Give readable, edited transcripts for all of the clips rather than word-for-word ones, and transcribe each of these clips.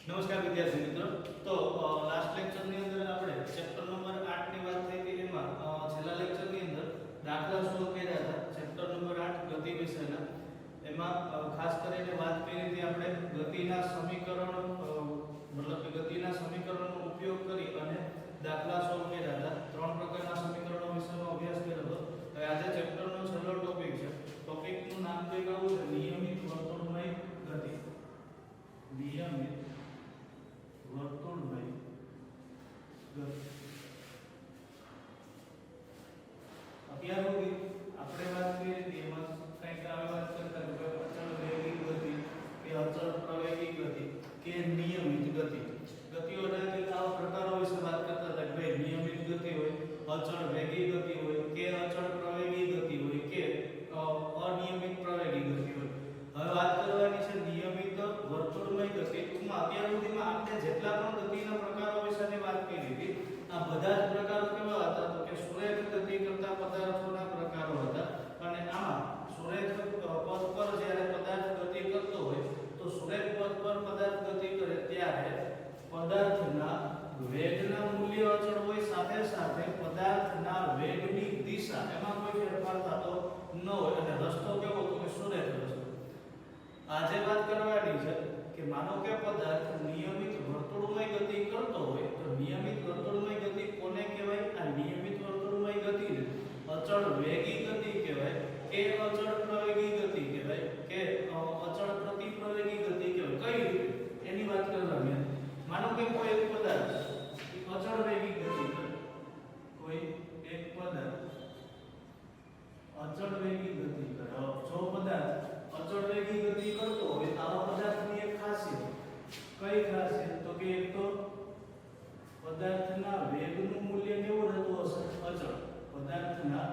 નમસ્કાર વિદ્યાર્થી મિત્રો। તો લાસ્ટ લેક્ચર ની અંદર આપણે ચેપ્ટર નંબર 8 ની વાત થઈ હતી। એમાં છેલ્લા લેક્ચર ની અંદર દાખલા સોલ્વ કર્યા હતા ચેપ્ટર નંબર 8 ગતિ વિષયના। એમાં ખાસ કરીને વાત કરી હતી આપણે ગતિના સમીકરણો મતલબ કે ગતિના સમીકરણનો ઉપયોગ કરી અને દાખલા સોલ્વ કર્યા હતા। ત્રણ પ્રકારના સમીકરણો વિશેનો અભ્યાસ કર્યો હતો। હવે આજે ચેપ્ટરનો છેલ્લો ટોપિક છે। ટોપિકનું નામ કંઈક આવું છે, નિયમિત વર્તુળમય ગતિ। નિયમિત વર્તુળમય ગતિ। અત્યાર સુધી આપણે વાત કરી હતી એમાં કંઈક આવી વાત કરતા કે અચળ વેગી ગતિ કે અચળ પ્રવેગી ગતિ કે નિયમિત ગતિ। ગતિઓના કે આવા પ્રકારો વિશે વાત કરતા હતા કે ભાઈ નિયમિત ગતિ હોય, અચળ વેગી ગતિ હોય કે અચળ પ્રવેગી ગતિ હોય કે અનિયમિત પ્રવેગી ગતિ હોય। હવે વાત કરવાની છે નિયમિત વર્તુળમય ગતિ। ટૂંકમાં અત્યાર સુધીમાં આપણે જેટલા પણ ગતિના પ્રકારો વિશેની વાત કરી હતી આ બધા જ પ્રકારો કેવા હતા તો કે સુરેખ ગતિ કરતા પદાર્થોના પ્રકારો હતા। અને આમાં સુરેખ પદ પર જ્યારે પદાર્થ ગતિ કરતો હોય તો સુરેખ પદ પર પદાર્થ ગતિ કરે ત્યારે પદાર્થના વેગના મૂલ્ય અચળ હોય, સાથે સાથે પદાર્થના વેગની દિશા એમાં કોઈ ફેરફાર થતો ન હોય અને રસ્તો કેવો તો કે સુરેખ રસ્તો। આજે વાત કરવાની છે કે માનો કે પદાર્થ નિયમિત વર્તુળમય ગતિ કરતો હોય તો નિયમિત વર્તુળમય ગતિ કોને કહેવાય? આ નિયમિત વર્તુળમય ગતિને અચળ વેગી ગતિ કહેવાય કે અચળ પ્રવેગી ગતિ કહેવાય કે અચળ પ્રતિપ્રવેગી ગતિ કહેવાય। કઈ રીતે એની વાત કરવાની। માનો કે કોઈ એક પદાર્થ અચળ વેગી ગતિ કરે, કોઈ એક પદાર્થ અચળ વેગી ગતિ કરે। જો પદાર્થ અચળ વેગી ગતિ કરતો હોય તો આવા પદાર્થની એક ખાસિયત, કઈ ખાસિયત તો કે એક તો પદાર્થના વેગનું મૂલ્ય કેવું રહેતું હશે? અચળ। પદાર્થના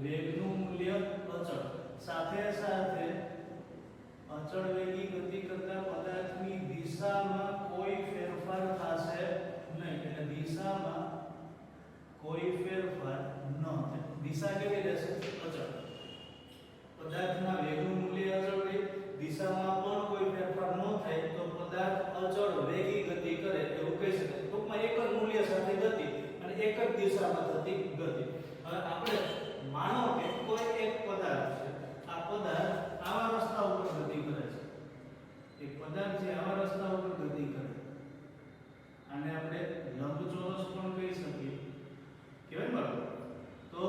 વેગનું મૂલ્ય અચળ, સાથે સાથે અચળ વેગી ગતિ કરતા પદાર્થની દિશામાં કોઈ ફેરફાર થશે નહીં, એટલે દિશામાં કોઈ ફેરફાર ન થાય। દિશા કેવી રહેશે? અચળ। પદાર્થના વેગનું મૂલ્ય અચળ રહે, દિશામાં પણ કોઈ ફેરફાર ન થાય તો પદાર્થ અચળ વેગી ગતિ કરે એવું કહી શકાય। ટૂંકમાં એક જ મૂલ્ય સાથે ગતિ અને એક જ દિશામાં થતી ગતિ। હવે આપણે માનો કે કોઈ એક પદાર્થ છે, આ પદાર્થ આવા રસ્તા ઉપર ગતિ કરે છે, એક પદાર્થ છે આવા રસ્તા ઉપર ગતિ કરે, આને આપણે લંબચોરસ પણ કહી શકીએ, કેવાય બરાબર? તો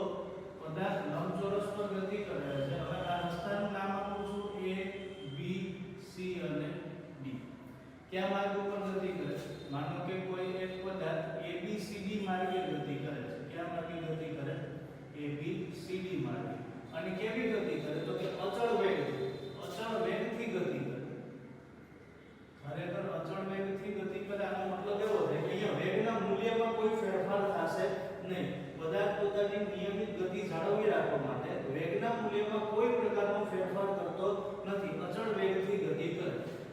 પદાર્થ લંબચોરસ પર ગતિ કરે છે। હવે આ રસ્તાનું નામ આપું છું A B C અને D। કયા માર્ગ ઉપર ગતિ કરે? માનો કે કોઈ એક પદાર્થ ABCD માર્ગે ગતિ કરે છે। કયા માર્ગે ગતિ કરે? ABCD માર્ગે। અને કેવી ગતિ કરે તો કે અચળ વેગથી ગતિ કરે। ખરેખર અચળ વેગથી ગતિ કરે આનો મતલબ એવો થાય કે અહીંયા વેગના મૂલ્યમાં કોઈ ફેરફાર થશે નહીં। પદાર્થ પોતાની નિયમિત ગતિ જાળવી રાખવા માટે વેગના મૂલ્યમાં કોઈ પ્રકારનો ફેરફાર કરતો નથી, અચળ વેગથી ગતિ કરે।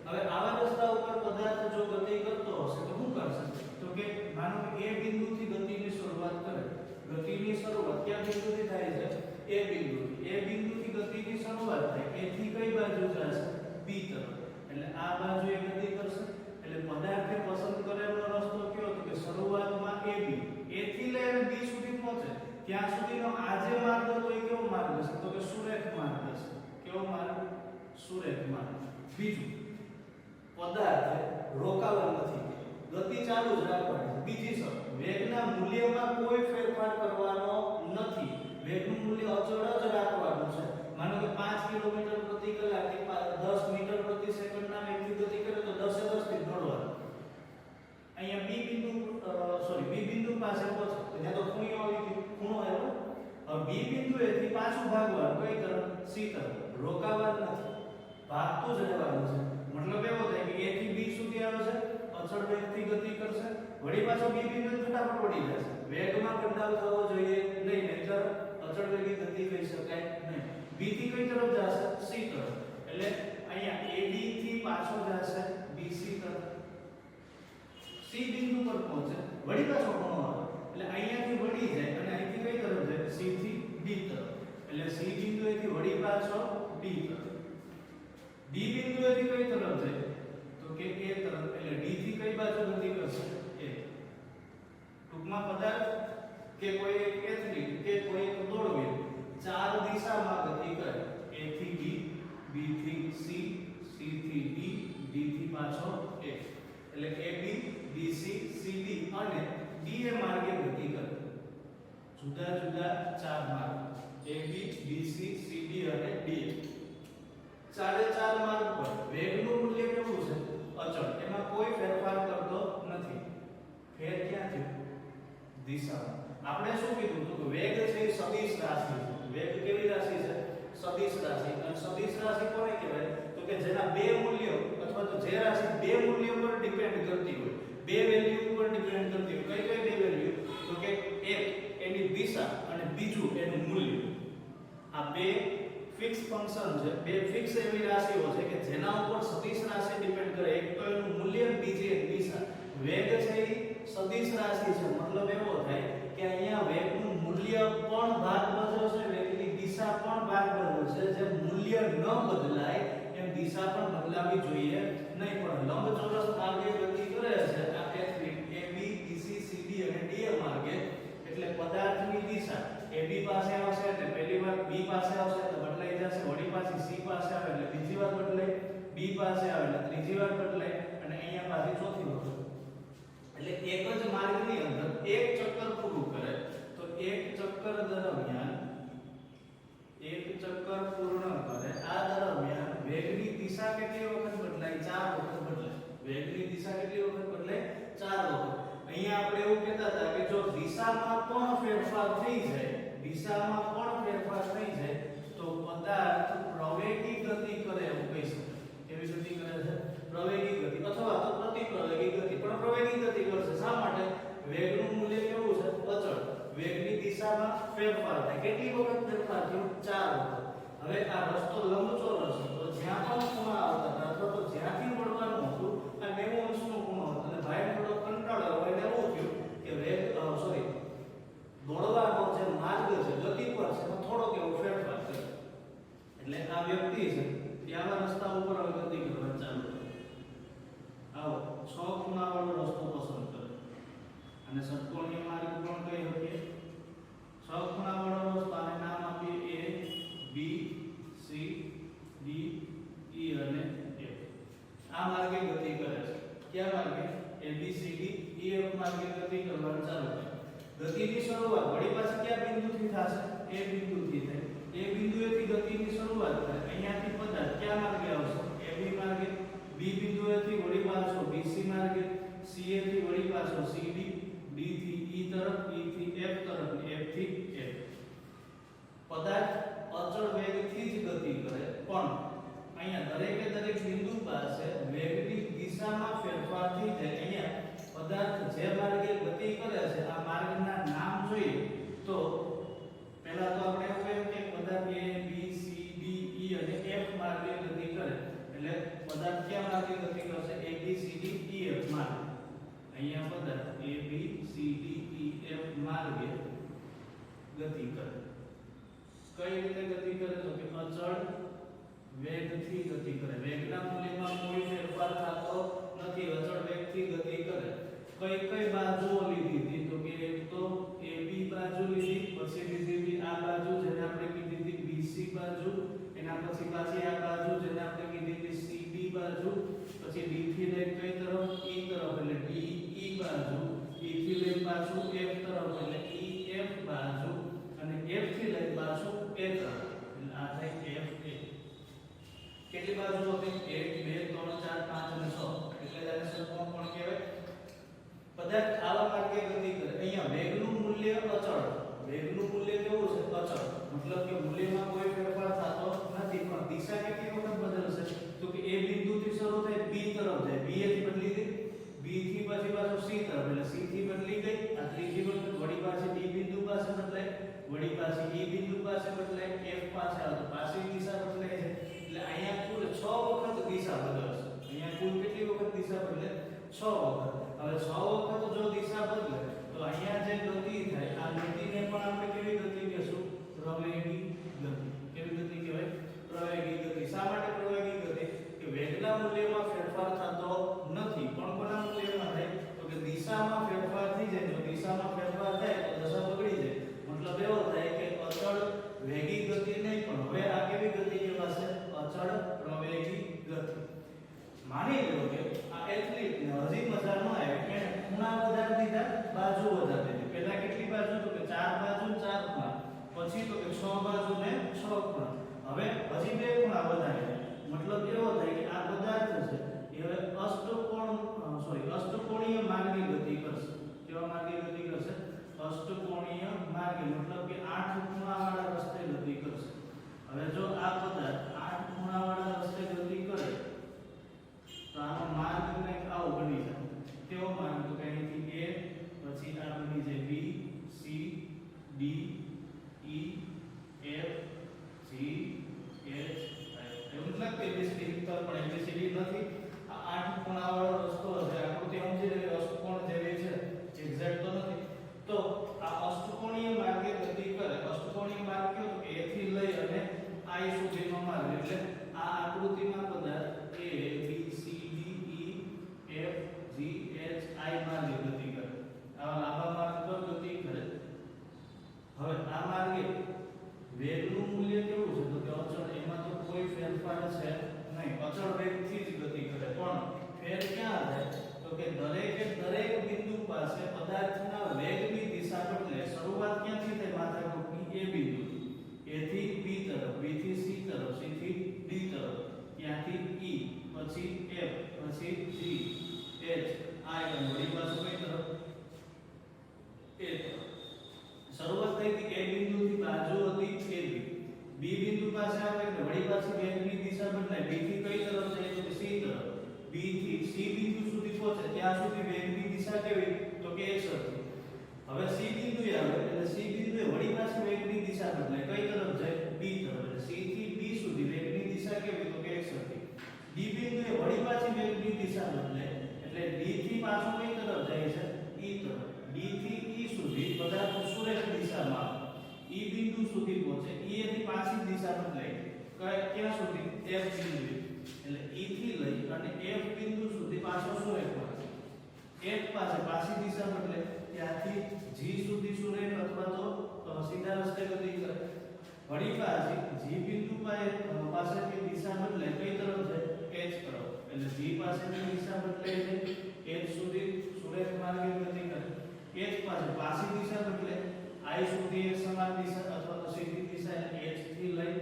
હવે આવા રસ્તા ઉપર પદાર્થ જો ગતિ કરતો હશે તો શું કરશે તો કે માનો કે A બિંદુથી ગતિની શરૂઆત કરે। ગતિની શરૂઆત કયા બિંદુથી થાય છે? A બિંદુથી। A બિંદુથી ગતિની શરૂઆત થાય, A થી કઈ બાજુ જશે? B તરફ। એટલે આ બાજુ એ ગતિ કરશે, એટલે પદાર્થે પસંદ કરેલો રસ્તો કયો તો કે શરૂઆતમાં AB, A થી લઈને B સુધી પહોંચે ત્યાં સુધીનો આ જે માર્ગ હતો એ કેવો માર્ગ હશે તો કે સુરેખ માર્ગ હશે। કેવો માર્ગ? સુરેખ માર્ગ। બીજું, પદાર્થે રોકાવા નથી, ગતિ ચાલુ જ રાખવાની છે। બીજી શરત, વેગના મૂલ્યમાં કોઈ ફેરફાર કરવાનો નથી, વેગનું મૂલ્ય અચળ જ રાખવાનું છે। માનો કે 5 કિલોમીટર પ્રતિ કલાક કે 10 મીટર પ્રતિ સેકન્ડના વેગથી ગતિ કરે તો 10 થી દોડવાનું। અહીંયા B બિંદુ પાસે પહોંચે ત્યાં તો ખૂણો આવી ગયો, ખૂણો આવ્યો। હવે B બિંદુએથી પાછું ભાગવાનું કઈ તરફ? C તરફ। રોકાવાનું નથી, ભાગતું જ રહેવાનું છે। મતલબ એવો થાય કે A થી B સુધી આવે છે, અચળ વેગથી ગતિ કરશે, વળી પાછો B બિંદુ ફટાફટ વળી જશે। વેગમાં બદલાવ થવો જોઈએ નહીં, નહીંતર અચળ વેગી ગતિ કહી શકાય નહીં। B થી કઈ તરફ જશે? C તરફ। એટલે અહીંયા AB થી પાછો જશે BC તરફ, C બિંદુ પર પહોંચે, વળી પાછો ખૂણો આવે એટલે અહીંયાથી વળી જાય અને અહીંથી કઈ તરફ જાય? C થી D તરફ। એટલે C બિંદુએથી વળી પાછો D તરફ। D બિંદુએથી કઈ તરફ જાય તો કે A તરફ, એટલે D થી કે કોઈ એક એથ્લીટ કે કોઈ એક દોડવીર ચાર દિશામાં ગતિ કરે, A થી B, B થી C, C થી D, D થી પાછો A, એટલે AB, BC, CD અને DA માર્ગે ગતિ કરે. જુદા જુદા ચાર માર્ગ AB, BC, CD અને DA. ચારે ચાર માર્ગ પર વેગનું મૂલ્ય કેવું છે? અચળ. એમાં કોઈ ફેરફાર કરતો નથી. ફેર ક્યાં થયો? દિશામાં. આપણે શું કીધું તો વેગ છે એ સદિશ રાશિ છે. વેગ કેવી રાશિ છે? સદિશ રાશિ. અને સદિશ રાશિ કોને કહેવાય? તો કે જેના બે મૂલ્યો અથવા તો જે રાશિ બે મૂલ્યો પર ડિપેન્ડ કરતી હોય, બે વેલ્યુ ઉપર ડિપેન્ડ કરતી હોય. કઈ કઈ બે વેલ્યુ? તો કે એક એની દિશા અને બીજું એનું મૂલ્ય. આ બે ફિક્સ ફંક્શન છે, બે ફિક્સ એવી રાશિઓ છે કે જેના ઉપર સદિશ રાશિ ડિપેન્ડ કરે. એક તો એનું મૂલ્ય, બીજી એક દિશા. વેગ છે એ સદિશ રાશિ છે, મતલબ એવો થાય કે અહીંયા વેગનું મૂલ્ય પણ ભાગ ભજવશે, વેગની દિશા પણ ભાગ ભજવશે. જે મૂલ્ય ન બદલાય એમ દિશા પણ બદલાવી જોઈએ નહીં. પણ લંબચોરસ માર્ગે ગતિ કરે છે આ એથ્લીટ AB, BC, CD અને DA માર્ગે, એટલે પદાર્થની દિશા AB પાસે આવશે એટલે પહેલી વાર B પાસે આવશે એટલે બદલાઈ જશે, વળી પાછી C પાસે આવે એટલે બીજી વાર બદલાય, B પાસે આવે એટલે ત્રીજી વાર બદલાય અને અહીંયા પાછી ચોથી વખત. એટલે એક જ માર્ગની અંદર એક ચક્કર પૂરું કરે તો એક ચક્કર દરમિયાન એક ચક્કર પૂર્ણ કરે આ દરમિયાન વેગની દિશા કેટલી વખત બદલાય? 4 વખત બદલાય. વેગની દિશા કેટલી વખત બદલાય? 4 વખત. અહીંયા આપણે એવું કહેતા હતા કે જો દિશામાં પણ ફેરફાર થઈ જાય, દિશામાં પણ ફેરફાર થઈ જાય તો પદાર્થ પ્રવેગી ગતિ કરે એવું કહી શકાય. કેવી ગતિ કરે છે? પ્રવેગી ગતિ અથવા તો પ્રતિપ્રવેગી ગતિ. પણ પ્રવેગી ગતિ કરશે. શા માટે? વેગનું મૂલ્ય કેવું છે? અચળ. વેગની દિશામાં ફેરફાર થાય. કેટલી વખત ફેરફાર થયો? 4 વખત. હવે આ રસ્તો લંબચોરસ હતો, જ્યાં પણ ખૂણા આવતા હતા અથવા તો જ્યાંથી વળવાનું હતું આ 90 અંશનો ખૂણો હતો અને ભાઈને થોડો કંટાળો આવ્યો એટલે એવું થયું કે વેગ દોડવાનો જે માર્ગ છે, ગતિ પર છે, એમાં થોડોક એવો ફેરફાર કર્યો. એટલે આ વ્યક્તિ છે એ આવા રસ્તા ઉપર હવે ગતિ કરવાનું ચાલુ કરે. આવો 6 ખૂણાવાળો રસ્તો પસંદ કરે અને ષટકોણીય માર્ગ પણ કહી શકીએ. 6 ખૂણાવાળો રસ્તો આને નામ આપીએ A, B, C, D, E અને F. આ માર્ગે ગતિ કરે છે. કયા માર્ગે? A, B, C, D, E, F માર્ગે ગતિ કરવાનું ચાલુ કરે. ગતિની શરૂઆત વળી પાછી કયા બિંદુથી થશે? A બિંદુથી થાય. A બિંદુએથી ગતિની શરૂઆત થાય. અહીંયાથી પદાર્થ કયા માર્ગે આવશે? AB માર્ગે. B બિંદુએથી વળી પાછો BC માર્ગે, CA થી વળી પાછો CD, D થી E તરફ, E થી F તરફ, F થી F. પદાર્થ અચળ વેગથી જ ગતિ કરે, પણ અહીંયા દરેકે દરેક બિંદુ પાસે વેગની દિશામાં ફેરફાર થઈ જાય. અહીંયા પદાર્થ જે માર્ગે ગતિ કરે છે આ માર્ગના નામ જોઈએ તો પહેલા તો આપણે એવું કહ્યું કે પદાર્થ A, B, C, D, E અને F માર્ગે ગતિ કરે. એટલે પદાર્થ કયા માર્ગે ગતિ કરશે? A, B, C, D, E, F માર્ગે. અહીંયા પદાર્થ A, B, C, D, E, F માર્ગે ગતિ કરે. કઈ રીતે ગતિ કરે? તો કે અચળ વેગથી ગતિ કરે. વેગના મૂલ્યમાં કોઈ ફેરફાર થતો નથી, અચળ વેગથી ગતિ કરે. કઈ કઈ બાજુઓ લીધી હતી? તો કે એક તો AB બાજુ લીધી, પછી લીધી હતી આ બાજુ જેને આપણે કીધી હતી BC બાજુ, એના પછી પાછી આ બાજુ જેને આપણે કીધી હતી CD બાજુ, પછી D થી લઈ કઈ તરફ? E તરફ એટલે DE બાજુ, E થી લઈ પાછું F તરફ એટલે EF બાજુ અને F થી લઈ પાછું A તરફ એટલે આ થાય FA. કેટલી બાજુઓ હતી? 1 2 3 4 5 અને 6 એટલે આને ષટકોણ પણ કહેવાય. પદાર્થ આવા માર્ગે ગતિ કરે. અહીંયા વેગનું મૂલ્ય અચળ. વેગનું મૂલ્ય કેવું છે? અચળ. મતલબ કે મૂલ્યમાં કોઈ ફેરફાર થતો નથી, પણ દિશા કેટલી વખત બદલશે? તો કે A બિંદુથી શરૂ થાય B તરફ જાય, B થી બદલી ગઈ, B થી પછી પાછો C તરફ એટલે C થી બદલી ગઈ, આ ત્રીજી વખત વળી પાછી D બિંદુ પાસે બદલાય, વળી પાછી E બિંદુ પાસે બદલાય, F પાસે આવે તો પાછી દિશા બદલાય છે. એટલે અહીંયા કુલ 6 વખત દિશા બદલશે. અહીંયા કુલ કેટલી વખત દિશા બદલે? 6 વખત. હવે 6 વખત જો દિશા બદલે તો અહીંયા જે ગતિ થાય આ ગતિને પણ આપણે કેવી ગતિ કહેશું? પ્રવેગી ગતિ. કેવી ગતિ કહેવાય? પ્રવેગી ગતિ. શા માટે પ્રવેગી ગતિ? કે વેગના મૂલ્યમાં ફેરફાર થતો નથી, પણ કોના મૂલ્યમાં થાય? તો કે દિશામાં ફેરફાર થઈ જાય. જો દિશામાં ફેરફાર થાય તો દશા બગડી માની લો કે આ એથ્લીટ ને હજી મજા ન આવે કે ખૂણા વધારી દીધા બાજુ વધારી દીધી પહેલા કેટલી બાજુ તો કે 4 બાજુ 4 ખૂણા પછી તો કે 6 બાજુ ને 6 ખૂણા હવે હજી બે ખૂણા વધારે મતલબ એવો થાય કે આ પદાર્થ છે એ હવે અષ્ટકોણીય માર્ગે ગતિ કરશે કેવા માર્ગે ગતિ કરશે અષ્ટકોણીય માર્ગે મતલબ કે 8 ખૂણાવાળા રસ્તે ગતિ કરશે હવે જો આ પદાર્થ 8 ખૂણાવાળા રસ્તે ગતિ કરે તો આનો માર્ગ કંઈક આવો બની જાય કેવો માર્ગ તો કે અહીંથી A પછી આ બની જાય B C D E F G H I એવું લાગે ABCD તો પણ ABCD નથી આ 8 ખૂણાવાળો રસ્તો છે આકૃતિ સમજી લે અષ્ટકોણ જેવી છે એક્ઝેક્ટ તો નથી તો આ અષ્ટકોણીય માર્ગે ગતિ કરે અષ્ટકોણીય માર્ગ કયો તો A થી લઈ અને I સુધીનો માર્ગ એટલે આ આકૃતિમાં પદાર્થ A B C D E F G H I માર્ગે ગતિ કરે આવા લાંબા માર્ગ પર ગતિ કરે હવે આ માર્ગે વેગનું મૂલ્ય કેવું છે તો કે અચળ એમાં તો કોઈ ફેરફાર છે નહીં અચળ વેગથી જ ગતિ કરે પણ ફેર ક્યાં થાય તો કે દરેક બિંદુ પાસે પદાર્થના વેગની દિશા બદલે શરૂઆત ક્યાંથી થાય માથાકૂટની A બિંદુ A થી B તરફ B થી C તરફ C થી D તરફ ત્યાંથી E પછી F પછી G H I અને વળી પાછું કઈ તરફ A તરફ શરૂઆત થઈ કે A બિંદુથી બાજુ હતી AB B બિંદુ પાસે આવે એટલે વળી પાછી વેગની દિશા બદલાય B થી કઈ તરફ જાય તો C તરફ B થી C બિંદુ સુધી પહોંચે ત્યાં સુધી વેગની દિશા કેવી તો કે એકસરખી હવે C બિંદુએ આવે એટલે C બિંદુએ વળી પાછી વેગની દિશા બદલાય કઈ તરફ જાય B તરફ એટલે C થી D સુધી વેગની દિશા કેવી તો કે એકસરખી D બિંદુએ વળી પાછી વેગની દિશા બદલાય એટલે D થી પાછું કઈ તરફ જાય છે E તરફ D થી E સુધી પદાર્થ સુરેખ દિશામાં E બિંદુ સુધી પહોંચે E થી પાછી દિશા બદલાય ક્યાં સુધી F બિંદુ એટલે E થી લઈ અને F બિંદુ સુધી પાછો સુરેખ પહોંચે F પાસે પાછી દિશા બદલે ત્યાંથી G સુધી સુરેખ અથવા તો સીધા રસ્તે ગતિ કરે વળી પાછી G બિંદુ પાસેથી દિશા બદલાય કઈ તરફ જાય H તરફ એટલે G પાસેથી દિશા બદલાય છે H સુધી સુરેખ માર્ગે ગતિ કરે H પાસે પાછી દિશા બદલે I સુધી એક સમાન દિશા અથવા તો સીધી દિશા એટલે H થી લઈ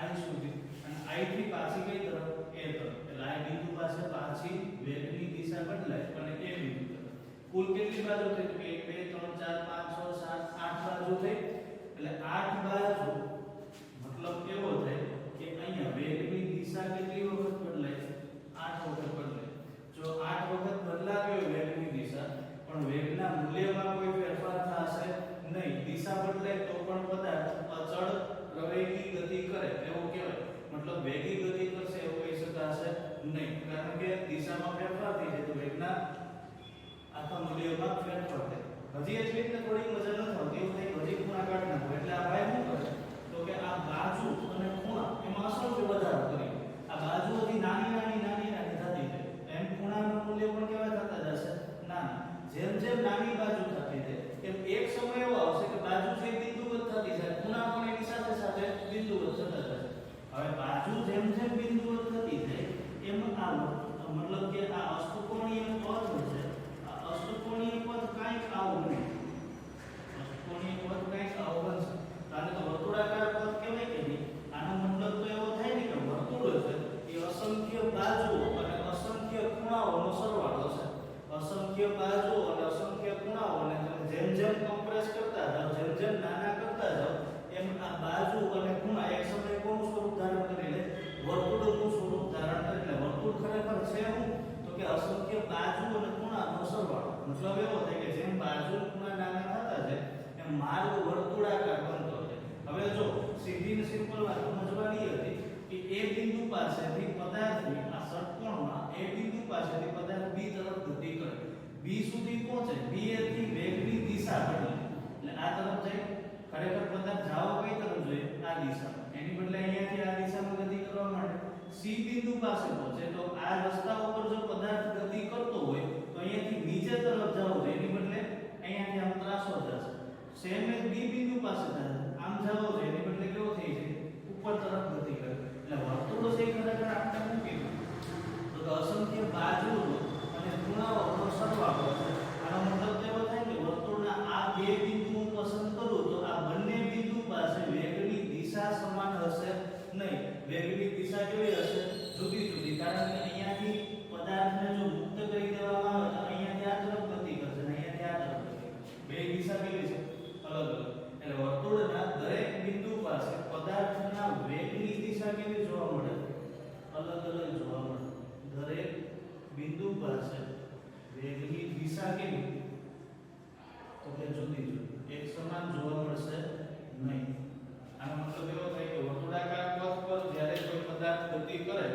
I સુધી અને I થી પાછી કઈ તરફ A તરફ એટલે I બિંદુ પાસે પાછી વેગની દિશા બદલાય અને A બિંદુ તરફ કુલ કેટલી બાજુ થઈ તો 1 2 3 4 5 6 7 8 બાજુ થઈ એટલે 8 બાજુ મતલબ કેવો થાય કે અહીંયા વેગની દિશા કેટલી વખત બદલાય 8 વખત બદલાય જો 8 વખત બદલાવી હોય વેગની દિશા પણ વેગના મૂલ્યમાં કોઈ ફેરફાર થશે નહીં દિશા બદલાય તો પણ પદાર્થ અચળ પ્રવેગી ગતિ કરે એવું કહેવાય મતલબ વેગી ગતિ કરશે એવું કહી શકાશે નહીં કારણ કે દિશામાં ફેરફાર થઈ જાય તો વેગના આખા મૂલ્યમાં ફેરફાર થાય હજી એટલી ને થોડી મજા ન થતી એવું થાય હજી ખૂણા કાઢ નાખો એટલે આ ભાઈ શું કરે તો કે આ બાજુ અને ખૂણા એમાં અસંખ્ય વધારો કરી આ બાજુ હજી નાની થતી જાય એમ ખૂણાનું મૂલ્ય પણ કેવા થતા જશે નાના જેમ નાની બાજુ થતી જાય એમ એક સમય એવો આવશે કે બાજુ જે બિંદુવત થતી જાય ખૂણા પણ એની સાથે સાથે બિંદુવત થતા જશે હવે બાજુ જેમ બિંદુવત થતી જાય એમ આ મતલબ કે આ અષ્ટકોણીય પદ છે આ અષ્ટકોણીય પદ કાંઈક આવું બને અષ્ટકોણીય પદ કાંઈક આવું બનશે આને તો વર્તુળાકાર પદ કહેવાય કે નહીં આનો મતલબ તો એવો થાય ને કે વર્તુળ છે એ અસંખ્ય બાજુઓ અને અસંખ્ય ખૂણાઓનો સરવાળો છે અસંખ્ય બાજુઓ અને અસંખ્ય ખૂણાઓને જેમ કોમ્પ્રેસ કરતા જાવ જેમ નાના કરતા જાવ એમ આ બાજુ અને ખૂણા એક સમયે કોનું સ્વરૂપ ધારણ કરી લે વર્તુળનું સ્વરૂપ ધારણ કરી લે વર્તુળ ખરેખર છે શું તો કે અસંખ્ય બાજુ અને ખૂણાનો સરવાળો મતલબ એવો થાય કે જેમ બાજુ ખૂણા નાના થતા જાય એમ માર્ગ વર્તુળાકાર બનતો જાય હવે જો સીધી ને સિમ્પલ વાત સમજવાની હતી કે A બિંદુ પાસેથી પદાર્થની આ ષટકોણમાં A બિંદુ પાસેથી પદાર્થ B તરફ ગતિ કરે B સુધી પહોંચે B થી વેગની દિશા બદલે એટલે આ તરફ જાય ખરેખર પદાર્થ જાવ કઈ તરફ જોઈએ આ દિશામાં એની બદલે અહીંયાથી આ દિશામાં ગતિ કરવા માટે C બિંદુ પાસે પહોંચે તો આ રસ્તા ઉપર જો પદાર્થ ગતિ કરતો હોય તો અહીંયાથી નીચે તરફ જવું જોઈએ એની બદલે અહીંયાથી આમ ત્રાસો જશે સેમ જ B બિંદુ પાસે થાય આમ જવું જોઈએ એની બદલે કેવો થઈ જાય ઉપર તરફ ગતિ કરે એટલે વર્તુળ છે ખરેખર આપણે શું કીધું તો અસંખ્ય બાજુઓ અને ખૂણાઓનો સરવાળો છે. આનો મતલબ એવો થાય કે વર્તુળના આ બે બિંદુ હું પસંદ કરું તો આ બંને બિંદુ પાસે વેગની દિશા સમાન હશે નહીં. વેગની દિશા કેવી હશે? જુદી જુદી. કારણ કે અહીંયાથી પદાર્થને જો મુક્ત કરી દેવામાં આવે તો અહીંયાથી આ તરફ ગતિ કરશે અને અહીંયાથી આ તરફ ગતિ કરશે. બે દિશા કેવી છે? અલગ અલગ. એટલે વર્તુળના દરેક બિંદુ પાસે પદાર્થના વેગની દિશા કેવી જોવા મળે? અલગ અલગ જોવા મળે. દરેક બિંદુ પાસે વેગની દિશા કેવી? તો કે જુદી જુદી. એક સમાન જોવા મળશે નહીં. આનો મતલબ એવો થાય કે વર્તુળાકાર પથ પર જ્યારે કોઈ પદાર્થ ગતિ કરે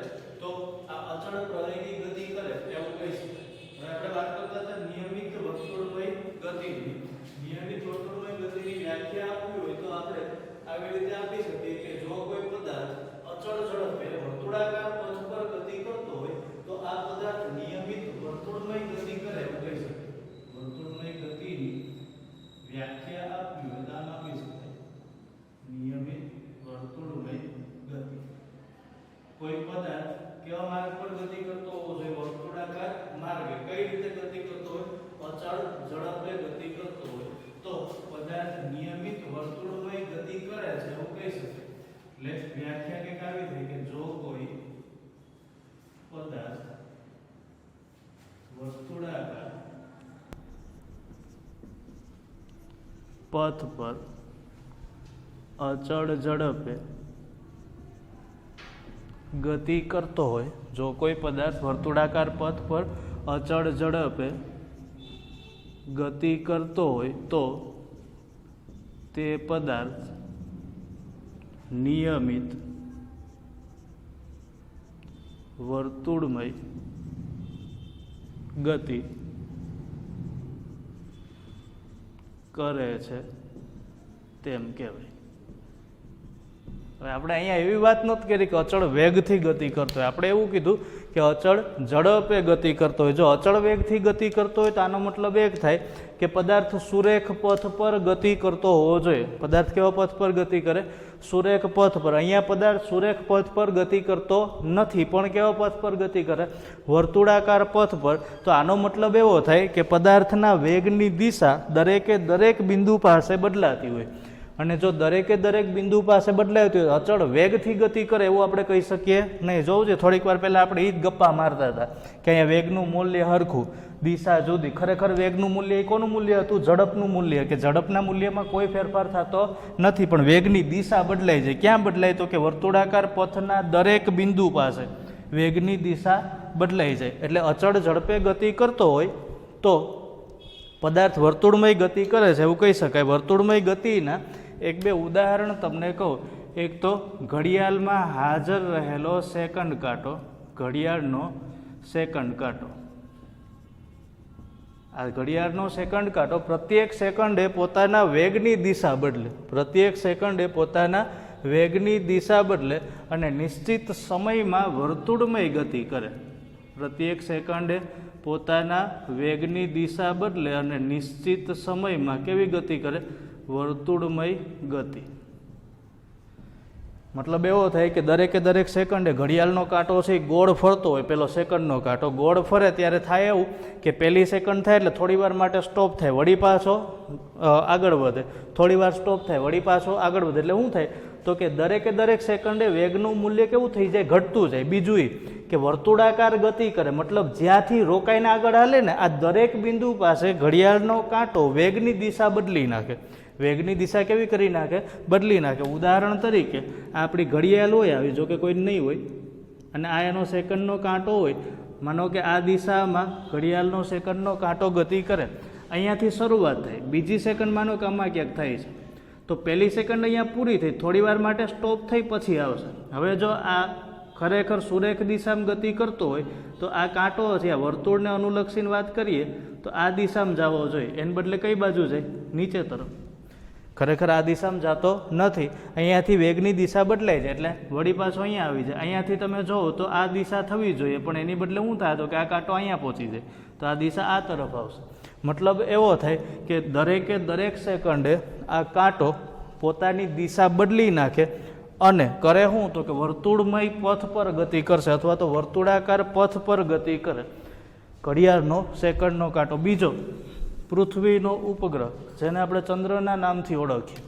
તો આ અચળ પ્રવેગી ગતિ કરે એવું કહી શકાય. હવે આપણે વાત કરતા હતા નિયમિત વર્તુળમય ગતિની. નિયમિત વર્તુળમય ગતિની વ્યાખ્યા આપવી હોય તો આપણે આવી રીતે આપી શકીએ કે જો કોઈ પદાર્થ અચળ ઝડપે વર્તુળાકાર પથ પર ગતિ કરતો હોય તો આ પદાર્થ નિયમિત વર્તુળમય ગતિ કરે એવું કહી શકાય. વર્તુળમય ગતિની વ્યાખ્યા આપવી હોય તો આમ આપી શકાય. નિયમિત વર્તુળમય ગતિ. કોઈ પદાર્થ કેવા માર્ગ પર ગતિ કરતો હોવો જોઈએ? વર્તુળાકાર માર્ગે. કઈ રીતે ગતિ કરતો હોય? અચળ ઝડપે ગતિ કરતો હોય તો પદાર્થ નિયમિત વર્તુળમય ગતિ કરે છે એવું કહી શકાય. એટલે વ્યાખ્યા કંઈક આવી થઈ કે જો કોઈ પદાર્થ વર્તુળાકાર પથ પર અચળ ઝડપે ગતિ કરતો હોય, જો કોઈ પદાર્થ વર્તુળાકાર પથ પર અચળ ઝડપે ગતિ કરતો હોય તો તે પદાર્થ નિયમિત વર્તુળમય ગતિ કરે છે તેમ કહેવાય. હવે આપણે અહીંયા એવી વાત નથી કરી કે અચળ વેગથી ગતિ કરતો હોય. આપણે એવું કીધું કે અચળ ઝડપે ગતિ કરતો હોય. જો અચળ વેગથી ગતિ કરતો હોય તો આનો મતલબ એક થાય કે પદાર્થ સુરેખ પથ પર ગતિ કરતો હોવો જોઈએ. પદાર્થ કેવા પથ પર ગતિ કરે? સુરેખ પથ પર. અહીંયા પદાર્થ સુરેખ પથ પર ગતિ કરતો નથી પણ કેવા પથ પર ગતિ કરે? વર્તુળાકાર પથ પર. તો આનો મતલબ એવો થાય કે પદાર્થના વેગની દિશા દરેકે દરેક બિંદુ પાસે બદલાતી હોય. અને જો દરેકે દરેક બિંદુ પાસે બદલાય તો અચળ વેગથી ગતિ કરે એવું આપણે કહી શકીએ નહીં. જોવું છે થોડીક વાર પહેલા આપણે એ જ ગપ્પા મારતા હતા કે અહીંયા વેગનું મૂલ્ય હરખું, દિશા જુદી. ખરેખર વેગનું મૂલ્ય એ કોનું મૂલ્ય હતું? ઝડપનું મૂલ્ય. કે ઝડપના મૂલ્યમાં કોઈ ફેરફાર થતો નથી પણ વેગની દિશા બદલાય છે. ક્યાં બદલાય? તો કે વર્તુળાકાર પથના દરેક બિંદુ પાસે વેગની દિશા બદલાઈ જાય. એટલે અચળ ઝડપે ગતિ કરતો હોય તો પદાર્થ વર્તુળમય ગતિ કરે છે એવું કહી શકાય. વર્તુળમય ગતિના એક બે ઉદાહરણ તમને કહું. એક તો ઘડિયાળમાં હાજર રહેલો સેકન્ડ કાંટો. ઘડિયાળનો સેકન્ડ કાંટો. આ ઘડિયાળનો સેકન્ડ કાંટો પ્રત્યેક સેકન્ડે પોતાના વેગની દિશા બદલે. પ્રત્યેક સેકન્ડે પોતાના વેગની દિશા બદલે અને નિશ્ચિત સમયમાં વર્તુળમય ગતિ કરે. પ્રત્યેક સેકન્ડે પોતાના વેગની દિશા બદલે અને નિશ્ચિત સમયમાં કેવી ગતિ કરે? વર્તુળમય ગતિ. મતલબ એવો થાય કે દરેકે દરેક સેકન્ડે ઘડિયાળનો કાંટો છે એ ગોળ ફરતો હોય. પેલો સેકન્ડનો કાંટો ગોળ ફરે ત્યારે થાય એવું કે પહેલી સેકન્ડ થાય એટલે થોડી વાર માટે સ્ટોપ થાય, વળી પાછો આગળ વધે, થોડી વાર સ્ટોપ થાય, વળી પાછો આગળ વધે. એટલે શું થાય? તો કે દરેકે દરેક સેકન્ડે વેગનું મૂલ્ય કેવું થઈ જાય? ઘટતું જાય. બીજું એ કે વર્તુળાકાર ગતિ કરે મતલબ જ્યાંથી રોકાઈને આગળ હાલે ને આ દરેક બિંદુ પાસે ઘડિયાળનો કાંટો વેગની દિશા બદલી નાખે. વેગની દિશા કેવી કરી નાખે? બદલી નાખે. ઉદાહરણ તરીકે આપણી ઘડિયાળ હોય આવી, જો કે કોઈ નહીં હોય, અને આ એનો સેકન્ડનો કાંટો હોય. માનો કે આ દિશામાં ઘડિયાળનો સેકન્ડનો કાંટો ગતિ કરે. અહીંયાથી શરૂઆત થાય, બીજી સેકન્ડ માનો કે આમાં ક્યાંક થાય છે તો પહેલી સેકન્ડ અહીંયા પૂરી થઈ, થોડી વાર માટે સ્ટોપ થઈ પછી આવશે. હવે જો આ ખરેખર સુરેખ દિશામાં ગતિ કરતો હોય તો આ કાંટો છે, આ વર્તુળને અનુલક્ષીને વાત કરીએ તો આ દિશામાં જવો જોઈએ. એને બદલે કઈ બાજુ જાય? નીચે તરફ. ખરેખર આ દિશામાં જતો નથી. અહીંયાથી વેગની દિશા બદલાય છે એટલે વળી પાછો અહીંયા આવી જાય. અહીંયાથી તમે જોવો તો આ દિશા થવી જોઈએ પણ એની બદલે શું થાય? તો કે આ કાંટો અહીંયા પહોંચી જાય તો આ દિશા આ તરફ આવશે. મતલબ એવો થાય કે દરેકે દરેક સેકન્ડે આ કાંટો પોતાની દિશા બદલી નાખે અને કરે શું તો કે વર્તુળમય પથ પર ગતિ કરશે અથવા તો વર્તુળાકાર પથ પર ગતિ કરે. ઘડિયાળનો સેકન્ડનો કાંટો. બીજો પૃથ્વીનો ઉપગ્રહ, જેને આપણે ચંદ્રના નામથી ઓળખીએ.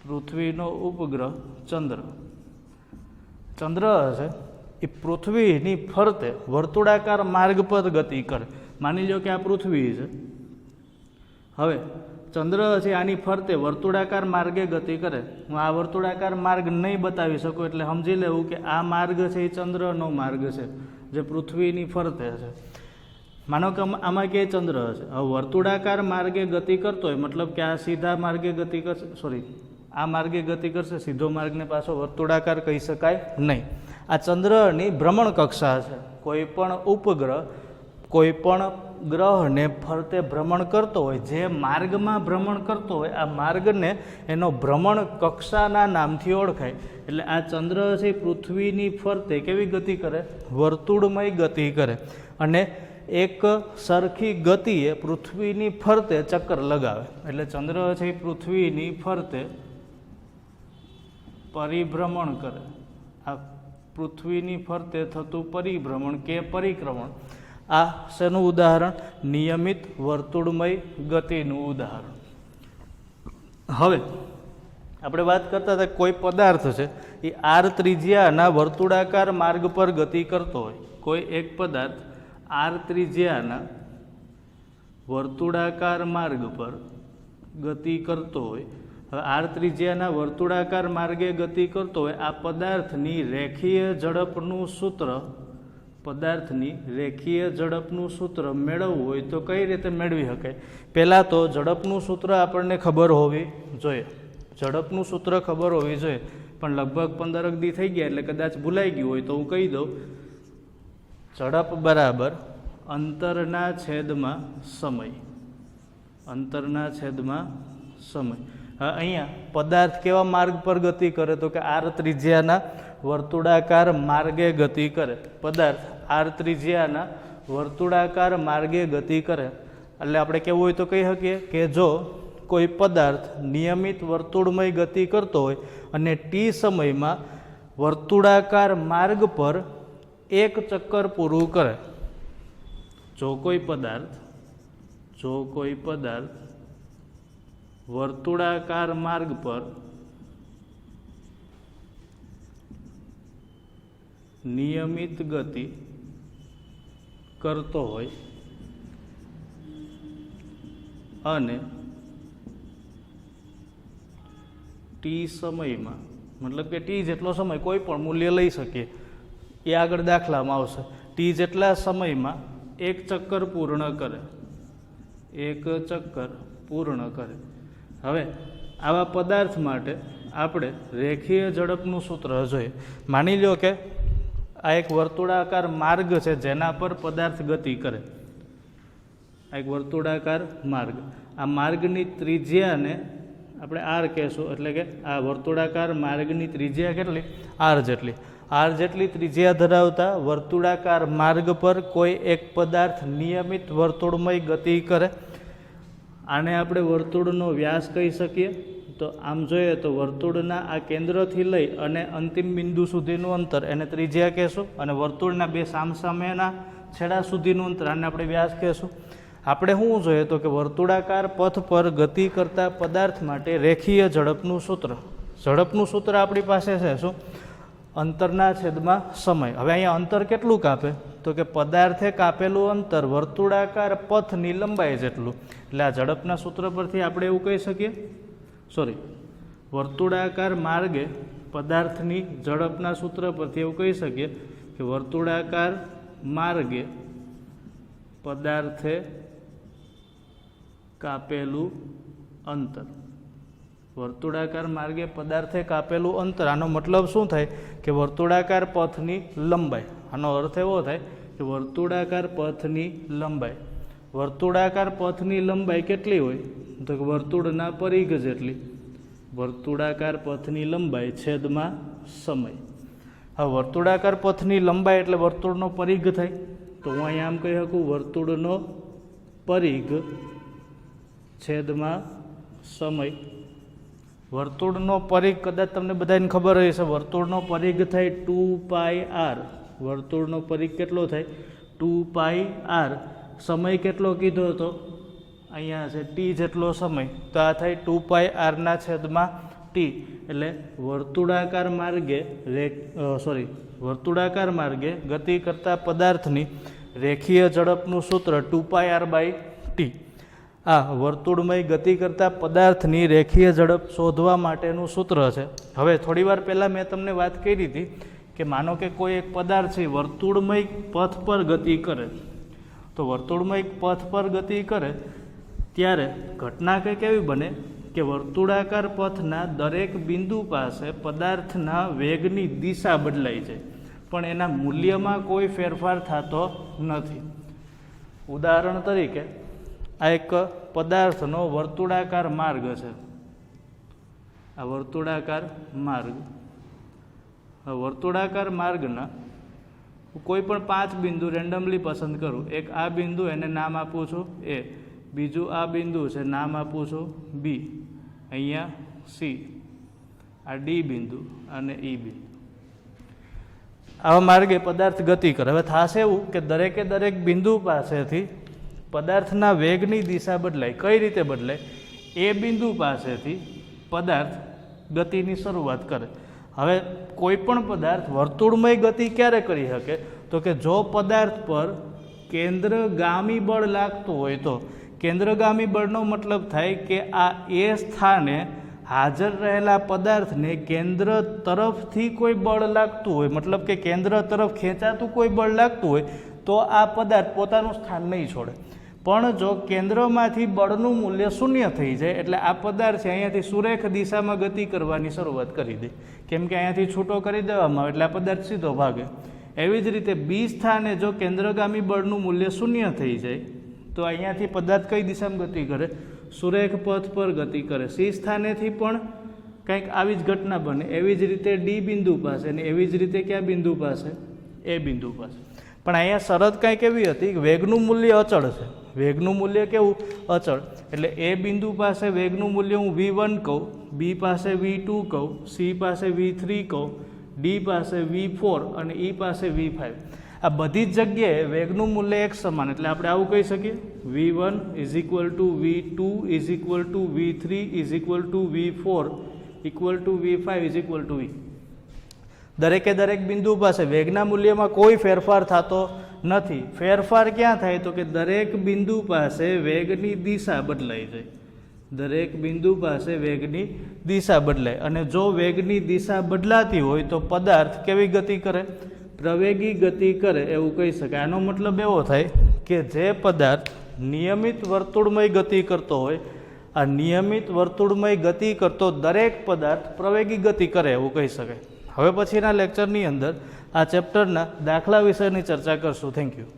પૃથ્વીનો ઉપગ્રહ ચંદ્ર. ચંદ્ર છે એ પૃથ્વીની ફરતે વર્તુળાકાર માર્ગ પર ગતિ કરે. માની લો કે આ પૃથ્વી છે. હવે ચંદ્ર છે આની ફરતે વર્તુળાકાર માર્ગે ગતિ કરે. હું આ વર્તુળાકાર માર્ગ નહીં બતાવી શકું એટલે સમજી લેવું કે આ માર્ગ છે એ ચંદ્રનો માર્ગ છે જે પૃથ્વીની ફરતે છે. માનો કે આમાં ક્યાંય ચંદ્ર છે. હવે વર્તુળાકાર માર્ગે ગતિ કરતો હોય મતલબ કે આ સીધા માર્ગે ગતિ કરશે, આ માર્ગે ગતિ કરશે. સીધો માર્ગને પાછો વર્તુળાકાર કહી શકાય નહીં. આ ચંદ્રની ભ્રમણ કક્ષા છે. કોઈ પણ ઉપગ્રહ કોઈ પણ ગ્રહને ફરતે ભ્રમણ કરતો હોય, જે માર્ગમાં ભ્રમણ કરતો હોય આ માર્ગને એનો ભ્રમણ કક્ષાના નામથી ઓળખાય. એટલે આ ચંદ્ર છે પૃથ્વીની ફરતે કેવી ગતિ કરે? વર્તુળમય ગતિ કરે. અને એક સરખી ગતિએ પૃથ્વીની ફરતે ચક્કર લગાવે. એટલે ચંદ્ર છે પૃથ્વીની ફરતે પરિભ્રમણ કરે. આ પૃથ્વીની ફરતે થતું પરિભ્રમણ કે પરિક્રમણ, આ શેનું ઉદાહરણ? નિયમિત વર્તુળમય ગતિનું ઉદાહરણ. હવે આપણે વાત કરતા હતા કોઈ પદાર્થ છે એ આર ત્રિજ્યાના વર્તુળાકાર માર્ગ પર ગતિ કરતો હોય. કોઈ એક પદાર્થ આર ત્રિજ્યાના વર્તુળાકાર માર્ગ પર ગતિ કરતો હોય. હવે આર ત્રિજ્યાના વર્તુળાકાર માર્ગે ગતિ કરતો હોય આ પદાર્થની રેખીય ઝડપનું સૂત્ર, પદાર્થની રેખીય ઝડપનું સૂત્ર મેળવવું હોય તો કઈ રીતે મેળવી શકાય? પહેલાં તો ઝડપનું સૂત્ર આપણને ખબર હોવી જોઈએ. ઝડપનું સૂત્ર ખબર હોવી જોઈએ, પણ લગભગ 15 દી થઈ ગયા એટલે કદાચ ભૂલાઈ ગયું હોય તો હું કહી દઉં. ઝડપ બરાબર અંતરના છેદમાં સમય. અંતરના છેદમાં સમય. અહીંયા પદાર્થ કેવા માર્ગ પર ગતિ કરે તો કે આર ત્રિજ્યાના વર્તુળાકાર માર્ગે ગતિ કરે. પદાર્થ આર ત્રિજ્યાના વર્તુળાકાર માર્ગે ગતિ કરે. એટલે આપણે કેવું હોય તો કહી શકીએ કે જો કોઈ પદાર્થ નિયમિત વર્તુળમય ગતિ કરતો હોય અને ટી સમયમાં વર્તુળાકાર માર્ગ પર એક ચક્કર પૂરું કરે. જો કોઈ પદાર્થ વર્તુળાકાર માર્ગ પર નિયમિત ગતિ કરતો હોય અને ટી સમયમાં, મતલબ કે ટી જેટલો સમય કોઈ પણ મૂલ્ય લઈ શકીએ એ આગળ દાખલામાં આવશે. ટી જેટલા સમયમાં એક ચક્કર પૂર્ણ કરે. એક ચક્કર પૂર્ણ કરે. હવે આવા પદાર્થ માટે આપણે રેખીય ઝડપનું સૂત્ર જોઈએ. માની લો કે આ એક વર્તુળાકાર માર્ગ છે જેના પર પદાર્થ ગતિ કરે. આ એક વર્તુળાકાર માર્ગ. આ માર્ગની ત્રિજ્યાને આપણે આર કહેશું. એટલે કે આ વર્તુળાકાર માર્ગની ત્રિજ્યા કેટલી? આર જેટલી. આર જેટલી ત્રિજ્યા ધરાવતા વર્તુળાકાર માર્ગ પર કોઈ એક પદાર્થ નિયમિત વર્તુળમય ગતિ કરે. આને આપણે વર્તુળનો વ્યાસ કહી શકીએ. તો આમ જોઈએ તો વર્તુળના આ કેન્દ્રથી લઈ અને અંતિમ બિંદુ સુધીનું અંતર એને ત્રિજ્યા કહેશું, અને વર્તુળના બે સામસામેના છેડા સુધીનું અંતર આને આપણે વ્યાસ કહેશું. આપણે શું જોઈએ તો કે વર્તુળાકાર પથ પર ગતિ કરતા પદાર્થ માટે રેખીય ઝડપનું સૂત્ર. ઝડપનું સૂત્ર આપણી પાસે છે શું? અંતરના છેદમાં સમય. હવે અહીંયા અંતર કેટલું કાપે તો કે પદાર્થે કાપેલું અંતર વર્તુળાકાર પથની લંબાઈ જેટલું. એટલે આ ઝડપના સૂત્ર પરથી આપણે એવું કહી શકીએ, વર્તુળાકાર માર્ગે પદાર્થની ઝડપના સૂત્ર પરથી એવું કહી શકીએ કે વર્તુળાકાર માર્ગે પદાર્થે કાપેલું અંતર. વર્તુળાકાર માર્ગે પદાર્થે કાપેલું અંતર. આનો મતલબ શું થાય કે વર્તુળાકાર પથની લંબાઈ. આનો અર્થ એવો થાય કે વર્તુળાકાર પથની લંબાઈ. વર્તુળાકાર પથની લંબાઈ કેટલી હોય તો કે વર્તુળના પરિઘ જેટલી. વર્તુળાકાર પથની લંબાઈ છેદમાં સમય. હવે વર્તુળાકાર પથની લંબાઈ એટલે વર્તુળનો પરિઘ થાય. તો હું અહીંયા આમ કહી શકું વર્તુળનો પરિઘ છેદમાં સમય. વર્તુળનો પરિઘ કદાચ તમને બધાને ખબર હશે, વર્તુળનો પરિઘ થાય 2πr. વર્તુળનો પરિઘ કેટલો થાય? 2πr. સમય કેટલો કીધો હતો? અહીંયા છે t જેટલો સમય, તો આ થાય 2πr/t. એટલે વર્તુળાકાર માર્ગે ગતિ કરતા પદાર્થની રેખીય ઝડપનું સૂત્ર 2πr/t. આ વર્તુળમય ગતિ કરતા પદાર્થની રેખીય ઝડપ શોધવા માટેનું સૂત્ર છે. હવે થોડીવાર પહેલાં મેં તમને વાત કરી હતી કે માનો કે કોઈ એક પદાર્થ છે વર્તુળમય પથ પર ગતિ કરે, તો વર્તુળમય પથ પર ગતિ કરે ત્યારે ઘટના કંઈક એવી બને કે વર્તુળાકાર પથના દરેક બિંદુ પાસે પદાર્થના વેગની દિશા બદલાઈ જાય, પણ એના મૂલ્યમાં કોઈ ફેરફાર થતો નથી. ઉદાહરણ તરીકે આ એક પદાર્થનો વર્તુળાકાર માર્ગ છે. આ વર્તુળાકાર માર્ગના કોઈ પણ 5 બિંદુ રેન્ડમલી પસંદ કરું. એક આ બિંદુ, એને નામ આપું છું A. બીજું આ બિંદુ છે, નામ આપું છું B. અહીંયા C. આ D બિંદુ અને E બિંદુ. આવા માર્ગે પદાર્થ ગતિ કરે. હવે થશે એવું કે દરેકે દરેક બિંદુ પાસેથી પદાર્થના વેગની દિશા બદલાય. કઈ રીતે બદલાય? એ બિંદુ પાસેથી પદાર્થ ગતિની શરૂઆત કરે. હવે કોઈ પણ પદાર્થ વર્તુળમય ગતિ ક્યારે કરી શકે? તો કે જો પદાર્થ પર કેન્દ્રગામી બળ લાગતું હોય તો. કેન્દ્રગામી બળનો મતલબ થાય કે આ એ સ્થાને હાજર રહેલા પદાર્થને કેન્દ્ર તરફથી કોઈ બળ લાગતું હોય, મતલબ કે કેન્દ્ર તરફ ખેંચાતું કોઈ બળ લાગતું હોય તો આ પદાર્થ પોતાનું સ્થાન નહીં છોડે. પણ જો કેન્દ્રમાંથી બળનું મૂલ્ય શૂન્ય થઈ જાય એટલે આ પદાર્થ છે અહીંયાથી સુરેખ દિશામાં ગતિ કરવાની શરૂઆત કરી દે, કેમ કે અહીંયાથી છૂટો કરી દેવામાં આવે એટલે આ પદાર્થ સીધો ભાગે. એવી જ રીતે બી સ્થાને જો કેન્દ્રગામી બળનું મૂલ્ય શૂન્ય થઈ જાય તો અહીંયાથી પદાર્થ કઈ દિશામાં ગતિ કરે? સુરેખ પથ પર ગતિ કરે. સી સ્થાનેથી પણ કંઈક આવી જ ઘટના બને. એવી જ રીતે ડી બિંદુ પાસે અને એવી જ રીતે કયા બિંદુ પાસે? એ બિંદુ પાસે. પણ અહીંયા શરત કંઈક એવી હતી કે વેગનું મૂલ્ય અચળ છે. વેગનું મૂલ્ય કેવું? અચળ. એટલે એ બિંદુ પાસે વેગનું મૂલ્ય હું V1 કહું, બી પાસે V2 કહું, સી પાસે V3 કહું, ડી પાસે V4 અને E પાસે V5. આ બધી જ જગ્યાએ વેગનું મૂલ્ય એક સમાન. એટલે આપણે આવું કહી શકીએ V1 = V2 = V3 = V4 = V5 = E. દરેકે દરેક બિંદુ પાસે વેગના મૂલ્યમાં કોઈ ફેરફાર થતો નથી. ફેરફાર ક્યાં થાય? તો કે દરેક બિંદુ પાસે વેગની દિશા બદલાઈ જાય. દરેક બિંદુ પાસે વેગની દિશા બદલાય. અને જો વેગની દિશા બદલાતી હોય તો પદાર્થ કેવી ગતિ કરે? પ્રવેગી ગતિ કરે એવું કહી શકાય. આનો મતલબ એવો થાય કે જે પદાર્થ નિયમિત વર્તુળમય ગતિ કરતો હોય, આ નિયમિત વર્તુળમય ગતિ કરતો દરેક પદાર્થ પ્રવેગી ગતિ કરે એવું કહી શકાય. હવે પછીના લેક્ચરની અંદર આ ચેપ્ટરના દાખલા વિષયની ચર્ચા કરશું. Thank you.